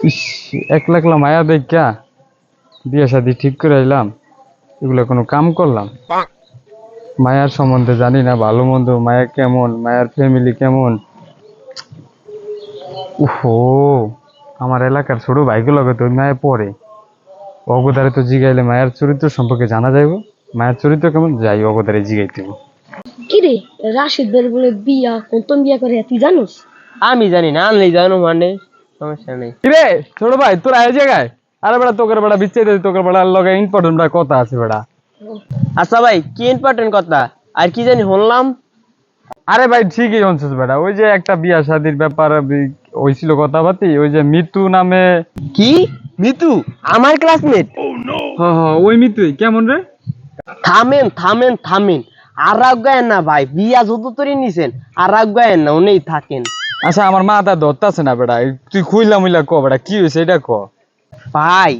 ইস, একলা একলা মায়া দেখা বিয়ে শাদি ঠিক করে এলাম, এগুলো কোনো কাম করলাম? মায়ার সম্বন্ধে জানি না ভালো মন্দ, মায়া কেমন, মায়ার ফ্যামিলি কেমন। উফো, আমার এলাকার ছোট ভাইগুলো তো ওই মায়া পড়ে, অগদারে তো জিগাইলে মায়ের চরিত্র সম্পর্কে জানা যাইব। মায়ের চরিত্র কেমন, যাই অগদারে জিগাই দিব। কিরে, রাশিদ ভাইয়ের বলে বিয়া কোন বিয়া করে তুই জানোস? আমি জানি না, আনলেই জানো মানে সমস্যা নেই। কিরে ছোট ভাই, তোর আয় জায়গায়? আরে বেটা, তোকের বেটা বিচ্ছেদ, তোকের বেটার লগে ইম্পর্টেন্ট কথা আছে বেটা। আচ্ছা ভাই, কি ইম্পর্টেন্ট কথা? আর কি জানি শুনলাম। আরে ভাই ঠিকই শুনছিস বেটা, ওই যে একটা বিয়া শাদির ব্যাপার হইছিল কথাবার্তি, ওই যে মিতু নামে। কি? মিতু আমার ক্লাসমেট? ওই মিতুই কেমন রে? থামেন থামেন থামেন, আর গায়েন না ভাই, বিয়া যত তরি নিছেন আর গায়েন না, উনিই থাকেন। আচ্ছা, আমার মাথা ধরতাছে না বেটা, তুই খুইলা মুইলা ক বেটা, কি হয়েছে এটা ক। ভাই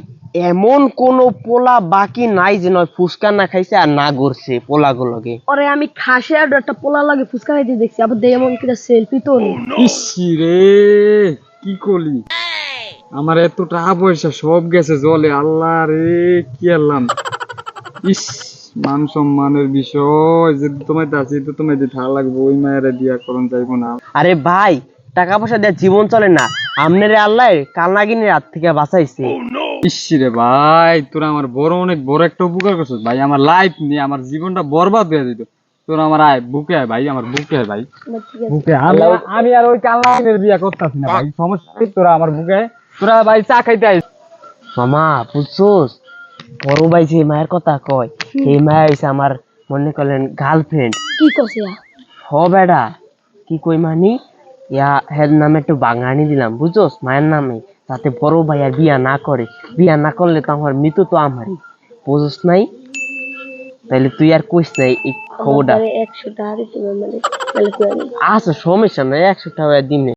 এমন কোন পোলা বাকি নাই যে নয় ফুসকা না খাইছে আর না করছে পোলাগুলোকে। ওরে আমি খাসে আর একটা পোলা লাগে ফুচকা খাইতে দেখছি, আবার দেয় এমন কিনা সেলফি তো নি। ইসি রে, কি করলি? আমার এত টাকা পয়সা সব গেছে জলে, আল্লাহ রে কি আল্লাহ। ইস, মান সম্মানের বিষয় যে তোমায় দাসি, তো তোমায় যে থাকা লাগবে, ওই মায়ের বিয়া করন যাইব না। আরে ভাই, টাকা পয়সা দেওয়া জীবন চলে না, আমনের আল্লাহ কালনাগিনীর হাত থেকে বাঁচাইছে। ইস রে ভাই, তোরা আমার বড় অনেক বড় একটা উপকার করছিস ভাই, আমার লাইফ নিয়ে আমার জীবনটা বরবাদ হয়ে দিত। তোরা আমার আয় বুকে আয় ভাই, আমার বুকে আয় ভাই, বুকে আয়। আমি আর ওই কালনাগিনীর বিয়া করতেছি না ভাই, সমস্যা নেই, তোরা আমার বুকে আয়। তোরা ভাই চা খাইতে আয়। মামা বুঝছোস, বড় ভাই যে মায়ের কথা কয়, এই মায়া হইছে আমার মনে করলেন গার্লফ্রেন্ড। কি কছে? হ বেড়া, কি কই মানি, ইয়া হের নামে একটু বাঙানি দিলাম বুঝছোস মায়ের নামে, যাতে বড় ভাই আর বিয়া না করে। বিয়া না করলে তো আমার মৃত্যু তো আমারই, বুঝোস নাই? তাইলে তুই আর কইস নাই এই খবরটা। 100 টাকা দিতে মানে তাহলে কই আমি। আচ্ছা সমস্যা নাই, 100 টাকা দিনে।